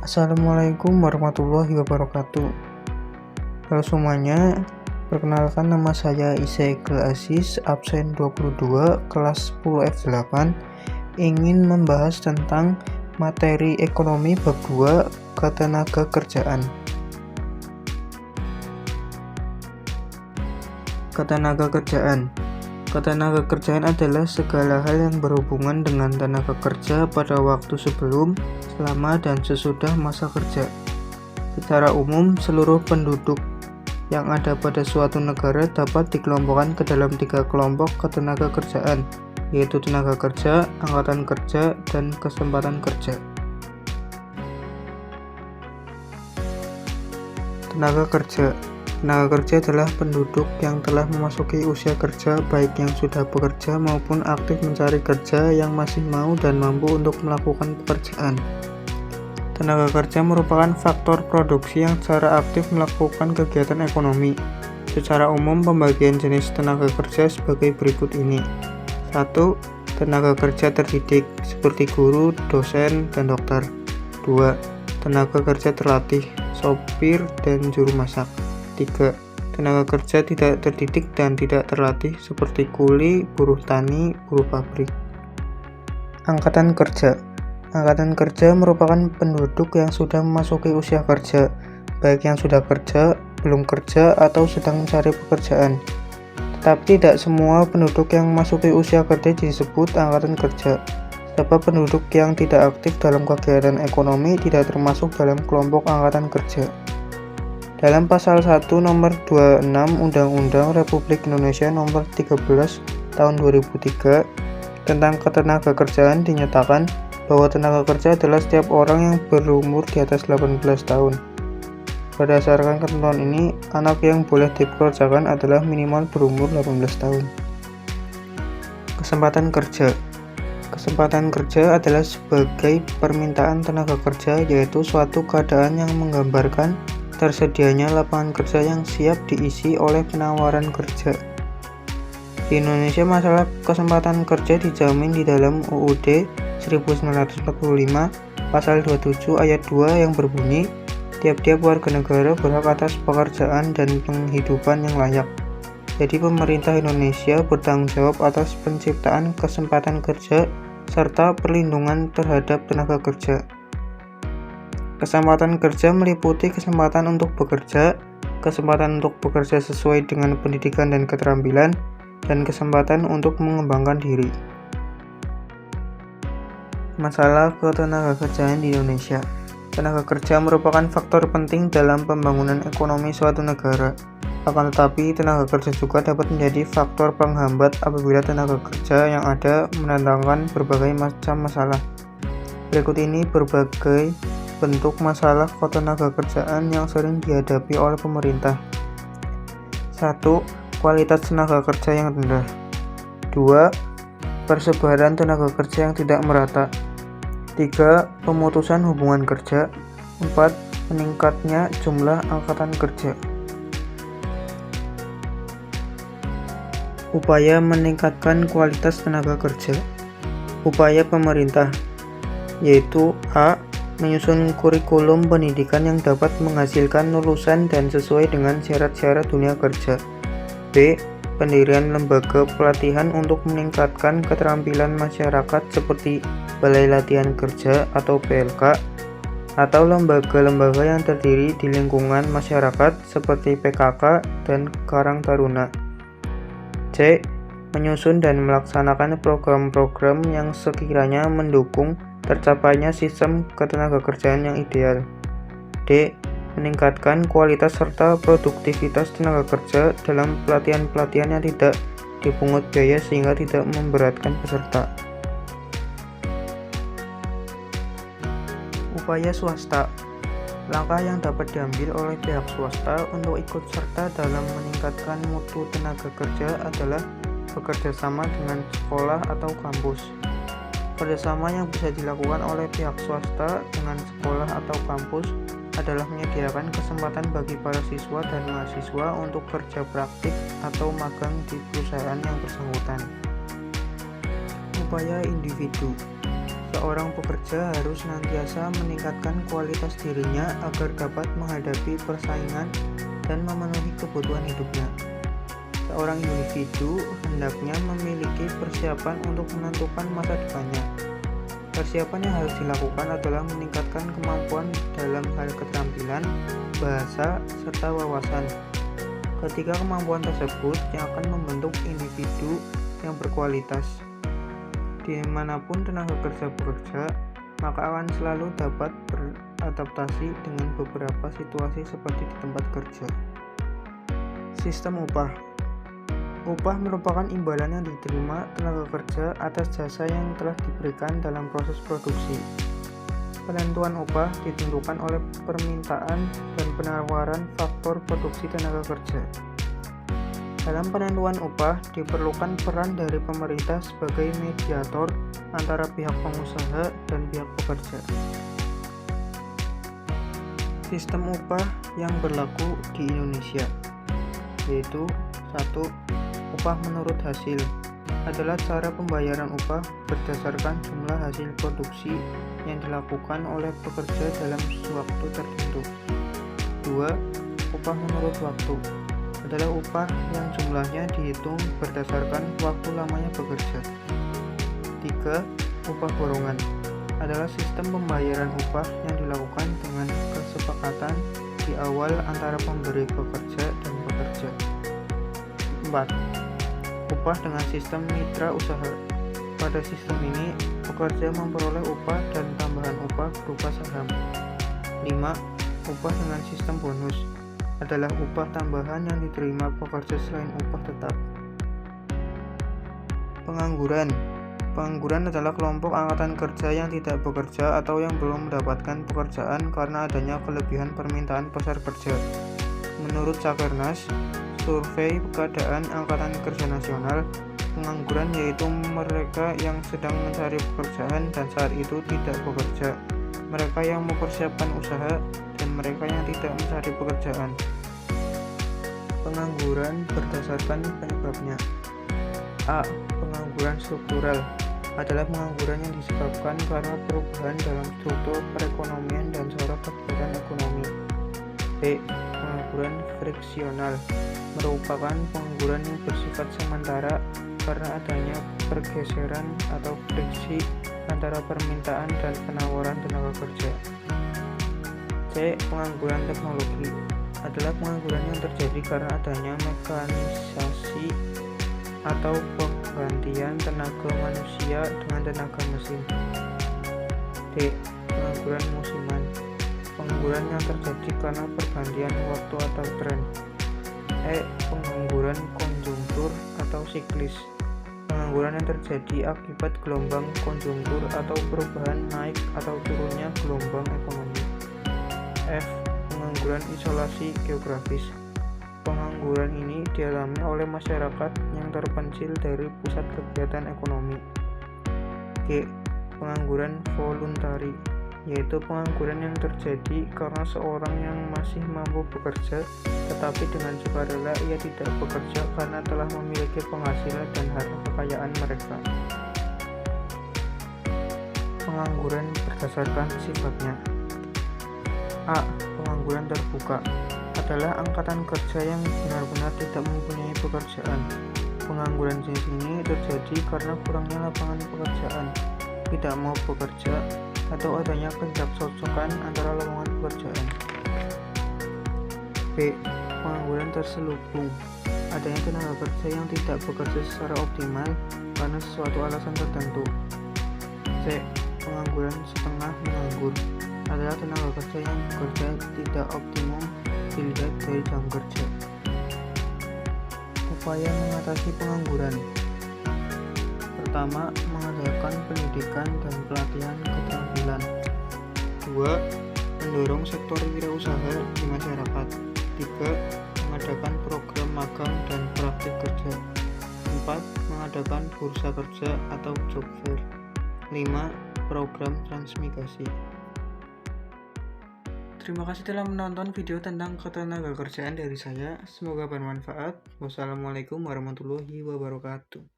Assalamualaikum warahmatullahi wabarakatuh. Halo semuanya, perkenalkan nama saya Isaikul Aziz, absen 22, kelas 10 F8, ingin membahas tentang materi ekonomi bab 2, ketenagakerjaan. Ketenagakerjaan. Ketenagakerjaan adalah segala hal yang berhubungan dengan tenaga kerja pada waktu sebelum, selama, dan sesudah masa kerja. Secara umum, seluruh penduduk yang ada pada suatu negara dapat dikelompokkan ke dalam 3 kelompok ketenagakerjaan, yaitu tenaga kerja, angkatan kerja, dan kesempatan kerja. Tenaga kerja. Tenaga kerja adalah penduduk yang telah memasuki usia kerja, baik yang sudah bekerja maupun aktif mencari kerja yang masih mau dan mampu untuk melakukan pekerjaan. Tenaga kerja merupakan faktor produksi yang secara aktif melakukan kegiatan ekonomi. Secara umum, pembagian jenis tenaga kerja sebagai berikut ini. 1. Tenaga kerja terdidik, seperti guru, dosen, dan dokter. 2. Tenaga kerja terlatih, sopir, dan juru masak. 3. Tenaga kerja tidak terdidik dan tidak terlatih, seperti kuli, buruh tani, buruh pabrik. Angkatan kerja. Angkatan kerja merupakan penduduk yang sudah memasuki usia kerja, baik yang sudah kerja, belum kerja, atau sedang mencari pekerjaan. Tetapi tidak semua penduduk yang memasuki usia kerja disebut angkatan kerja, sebab penduduk yang tidak aktif dalam kegiatan ekonomi tidak termasuk dalam kelompok angkatan kerja. Dalam Pasal 1 Nomor 26 Undang-Undang Republik Indonesia Nomor 13 Tahun 2003 tentang ketenagakerjaan dinyatakan bahwa tenaga kerja adalah setiap orang yang berumur di atas 18 tahun. Berdasarkan ketentuan ini, anak yang boleh dipekerjakan adalah minimal berumur 18 tahun. Kesempatan kerja. Kesempatan kerja adalah sebagai permintaan tenaga kerja, yaitu suatu keadaan yang menggambarkan tersedianya lapangan kerja yang siap diisi oleh penawaran kerja. Di Indonesia, masalah kesempatan kerja dijamin di dalam UUD 1945 Pasal 27 Ayat 2 yang berbunyi, tiap-tiap warga negara berhak atas pekerjaan dan penghidupan yang layak. Jadi pemerintah Indonesia bertanggung jawab atas penciptaan kesempatan kerja serta perlindungan terhadap tenaga kerja. Kesempatan kerja meliputi kesempatan untuk bekerja, kesempatan untuk bekerja sesuai dengan pendidikan dan keterampilan, dan kesempatan untuk mengembangkan diri. Masalah ketenagakerjaan di Indonesia. Tenaga kerja merupakan faktor penting dalam pembangunan ekonomi suatu negara. Akan tetapi, tenaga kerja juga dapat menjadi faktor penghambat apabila tenaga kerja yang ada mendatangkan berbagai macam masalah. Berikut ini berbagai bentuk masalah ketenagakerjaan yang sering dihadapi oleh pemerintah. 1. Kualitas tenaga kerja yang rendah. 2. Persebaran tenaga kerja yang tidak merata. 3. Pemutusan hubungan kerja. 4. Meningkatnya jumlah angkatan kerja. Upaya meningkatkan kualitas tenaga kerja. Upaya pemerintah, yaitu A. Menyusun kurikulum pendidikan yang dapat menghasilkan lulusan dan sesuai dengan syarat-syarat dunia kerja. B. Pendirian lembaga pelatihan untuk meningkatkan keterampilan masyarakat seperti Balai Latihan Kerja atau PLK, atau lembaga-lembaga yang terdiri di lingkungan masyarakat seperti PKK dan Karang Taruna. C. Menyusun dan melaksanakan program-program yang sekiranya mendukung tercapainya sistem ketenagakerjaan yang ideal. D. Meningkatkan kualitas serta produktivitas tenaga kerja dalam pelatihan-pelatihan yang tidak dipungut biaya sehingga tidak memberatkan peserta. Upaya swasta. Langkah yang dapat diambil oleh pihak swasta untuk ikut serta dalam meningkatkan mutu tenaga kerja adalah bekerja sama dengan sekolah atau kampus. Kerjasama yang bisa dilakukan oleh pihak swasta dengan sekolah atau kampus adalah menyediakan kesempatan bagi para siswa dan mahasiswa untuk kerja praktik atau magang di perusahaan yang bersangkutan. Upaya individu. Seorang pekerja harus senantiasa meningkatkan kualitas dirinya agar dapat menghadapi persaingan dan memenuhi kebutuhan hidupnya. Seorang individu hendaknya memiliki persiapan untuk menentukan masa depannya. Persiapan yang harus dilakukan adalah meningkatkan kemampuan dalam hal keterampilan, bahasa, serta wawasan. Ketiga kemampuan tersebut yang akan membentuk individu yang berkualitas. Dimanapun tenaga kerja bekerja, maka akan selalu dapat beradaptasi dengan beberapa situasi seperti di tempat kerja. Sistem upah. Upah merupakan imbalan yang diterima tenaga kerja atas jasa yang telah diberikan dalam proses produksi. Penentuan upah ditentukan oleh permintaan dan penawaran faktor produksi tenaga kerja. Dalam penentuan upah diperlukan peran dari pemerintah sebagai mediator antara pihak pengusaha dan pihak pekerja. Sistem upah yang berlaku di Indonesia yaitu 1. Upah menurut hasil adalah cara pembayaran upah berdasarkan jumlah hasil produksi yang dilakukan oleh pekerja dalam waktu tertentu. 2. Upah menurut waktu adalah upah yang jumlahnya dihitung berdasarkan waktu lamanya bekerja. 3. Upah borongan adalah sistem pembayaran upah yang dilakukan dengan kesepakatan di awal antara pemberi pekerja dan pekerja. 4. Upah dengan sistem mitra usaha. Pada sistem ini, pekerja memperoleh upah dan tambahan upah berupa saham. 5. Upah dengan sistem bonus adalah upah tambahan yang diterima pekerja selain upah tetap. Pengangguran. Pengangguran adalah kelompok angkatan kerja yang tidak bekerja atau yang belum mendapatkan pekerjaan karena adanya kelebihan permintaan pasar kerja. Menurut Sakernas, survei keadaan Angkatan Kerja Nasional, pengangguran yaitu mereka yang sedang mencari pekerjaan dan saat itu tidak bekerja, mereka yang mempersiapkan usaha, dan mereka yang tidak mencari pekerjaan. Pengangguran berdasarkan penyebabnya. A. Pengangguran struktural adalah pengangguran yang disebabkan karena perubahan dalam struktur perekonomian dan cara kegiatan ekonomi. B. Pengangguran friksional merupakan pengangguran yang bersifat sementara karena adanya pergeseran atau friksi antara permintaan dan penawaran tenaga kerja. C. Pengangguran teknologi adalah pengangguran yang terjadi karena adanya mekanisasi atau penggantian tenaga manusia dengan tenaga mesin. D. Pengangguran musiman, pengangguran yang terjadi karena pergantian waktu atau tren. E. Pengangguran konjungtur atau siklis, pengangguran yang terjadi akibat gelombang konjungtur atau perubahan naik atau turunnya gelombang ekonomi. F. Pengangguran isolasi geografis, pengangguran ini dialami oleh masyarakat yang terpencil dari pusat kegiatan ekonomi. G. Pengangguran voluntari, yaitu pengangguran yang terjadi karena seorang yang masih mampu bekerja tetapi dengan sukarela ia tidak bekerja karena telah memiliki penghasilan dan harta kekayaan mereka. Pengangguran berdasarkan sifatnya. A. Pengangguran terbuka adalah angkatan kerja yang benar-benar tidak mempunyai pekerjaan. Pengangguran jenis ini terjadi karena kurangnya lapangan pekerjaan, tidak mau bekerja, atau adanya ketidakcocokan antara lowongan pekerjaan. B. Pengangguran terselubung, adanya tenaga kerja yang tidak bekerja secara optimal karena sesuatu alasan tertentu. C. Pengangguran setengah menganggur, adalah tenaga kerja yang bekerja tidak optimum dilihat dari jam kerja. Upaya mengatasi pengangguran. Pertama, mengadakan pendidikan dan pelatihan keterampilan. 2. Mendorong sektor wirausaha di masyarakat. 3. Mengadakan program magang dan praktik kerja. 4. Mengadakan bursa kerja atau job fair. 5. Program transmigrasi. Terima kasih telah menonton video tentang ketenagakerjaan dari saya. Semoga bermanfaat. Wassalamualaikum warahmatullahi wabarakatuh.